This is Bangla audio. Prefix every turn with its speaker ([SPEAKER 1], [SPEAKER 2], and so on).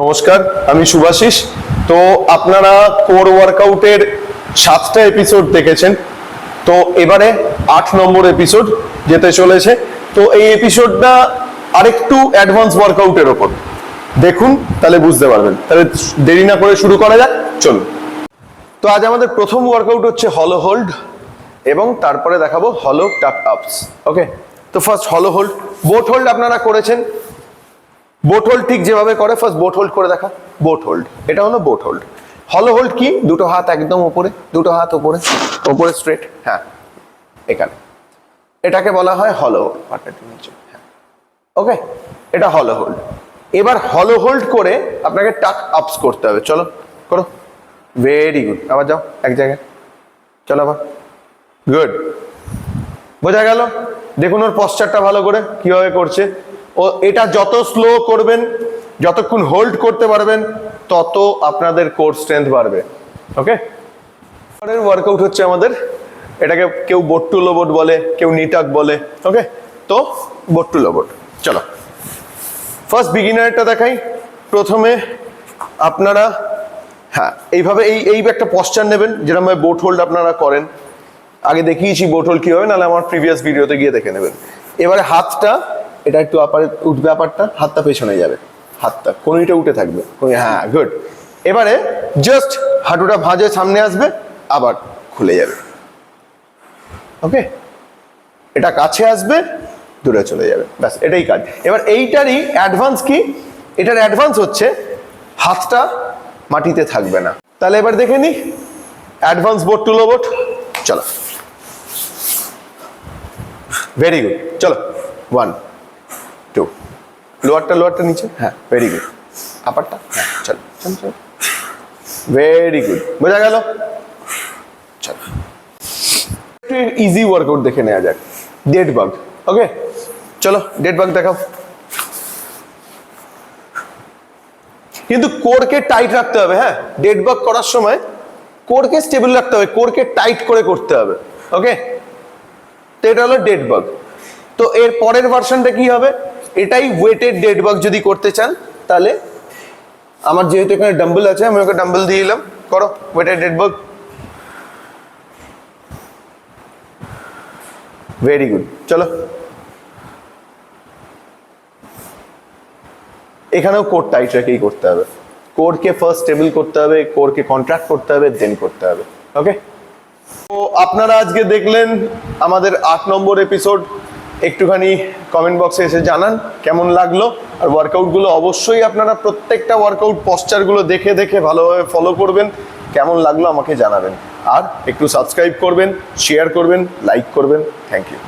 [SPEAKER 1] নমস্কার, আমি শুভাশিস। তো আপনারা কোর ওয়ার্কআউটের 7টা এপিসোড দেখেছেন, তো এবারে 8 নম্বর এপিসোড যেতে চলেছে। তো এই এপিসোডটা আরেকটু অ্যাডভান্স ওয়ার্কআউটের ওপর দেখুন, তাহলে বুঝতে পারবেন। তাহলে দেরি না করে শুরু করা যাক, চলুন। তো আজ আমাদের প্রথম ওয়ার্কআউট হচ্ছে হলো হোল্ড, এবং তারপরে দেখাবো হলো টাক আপস। ওকে, তো ফার্স্ট হলো হোল্ড। বোট হোল্ড আপনারা করেছেন। বোট হোল্ড ঠিক যেভাবে করে, ফার্স্ট বোট হোল্ড করে দেখা। বোট হোল্ড, এটা হলো বোট হোল্ড। হলো হোল্ড কি? দুটো হাত একদম উপরে, দুটো হাত উপরে, উপরে স্ট্রেট, হ্যাঁ এখানে, এটাকে বলা হয় হলো হোল্ড। ওকে, এটা হলো হোল্ড। এবার হলো হোল্ড করে আপনাকে টাক আপস করতে হবে। চলো করো, ভেরি গুড। আবার যাও এক জায়গায়, চলো আবার, গুড। বোঝা গেল? দেখুন ওর পশ্চারটা ভালো করে কিভাবে করছে। ও এটা যত স্লো করবেন, যতক্ষণ হোল্ড করতে পারবেন, তত আপনাদের কোর স্ট্রেংথ বাড়বে। ওকে, পরের ওয়ার্কআউট হচ্ছে আমাদের, এটাকে কেউ বোট টু লোবোট বলে, কেউ নিটাক বলে। ওকে, তো বোট টু লোবোট। চলো ফার্স্ট বিগিনারটা দেখাই। প্রথমে আপনারা হ্যাঁ এইভাবে এই একটা পশ্চার নেবেন, যেরকম বোট হোল্ড আপনারা করেন। আগে দেখিয়েছি বোট হোল্ড কি হবে, নাহলে আমার প্রিভিয়াস ভিডিওতে গিয়ে দেখে নেবেন। এবারে হাতটা এটা একটু আপারে উঠবে, আপারটা হাতটা পেছনে যাবে, হাতটা কোনটা উঠে থাকবে। হ্যাঁ গুড। এবারে জাস্ট হাঁটুটা ভাঁজে সামনে আসবে, আবার খুলে যাবে। ওকে, এটা কাছে আসবে, দূরে চলে যাবে, ব্যাস এটাই কাজ। এবার এইটারই অ্যাডভান্স কি? এটার অ্যাডভান্স হচ্ছে হাতটা মাটিতে থাকবে না। তাহলে এবার দেখে নি অ্যাডভান্স বোট টু লোবোট। চলো, ভেরি গুড। চলো 1 2, লোয়ারটা নিচে, হ্যাঁ ভেরি গুড। আপারটা, হ্যাঁ চলো চলো চলো, ভেরি গুড। বোঝা গেল? চলো একটু ইজি ওয়ার্কআউট দেখে নেওয়া যাক, ডেড বাগ। ওকে, চলো ডেড বাগ দেখাও। কিন্তু কোরকে টাইট রাখতে হবে। হ্যাঁ, ডেড বাগ করার সময় কোরকে স্টেবল রাখতে হবে, কোরকে টাইট করে করতে হবে। ওকে, তো এটা হলো ডেড বাগ। তো এর পরের ভার্সনটা কি হবে? এটাই ওয়েটেড ডেড বাগ যদি করতে চান, তাহলে আমার যেহেতু এখানে ডাম্বল আছে, আমি ওকে ডাম্বল দিয়ে দিলাম, করো weighted dead bug. Very good. চলো এখানেও কোর টাইট রেখেই করতে হবে। কোরকে ফার্স্ট স্টেবল করতে হবে, কোরকে কন্ট্রাক্ট করতে হবে, দেন করতে হবে। ওকে, তো আপনারা আজকে দেখলেন আমাদের 8 নম্বর এপিসোড। একটুখানি কমেন্ট বক্সে এসে জানান কেমন লাগলো। আর ওয়ার্কআউটগুলো অবশ্যই আপনারা প্রত্যেকটা ওয়ার্কআউট পশ্চারগুলো দেখে দেখে ভালোভাবে ফলো করবেন। কেমন লাগলো আমাকে জানাবেন। আর একটু সাবস্ক্রাইব করবেন, শেয়ার করবেন, লাইক করবেন। Thank you.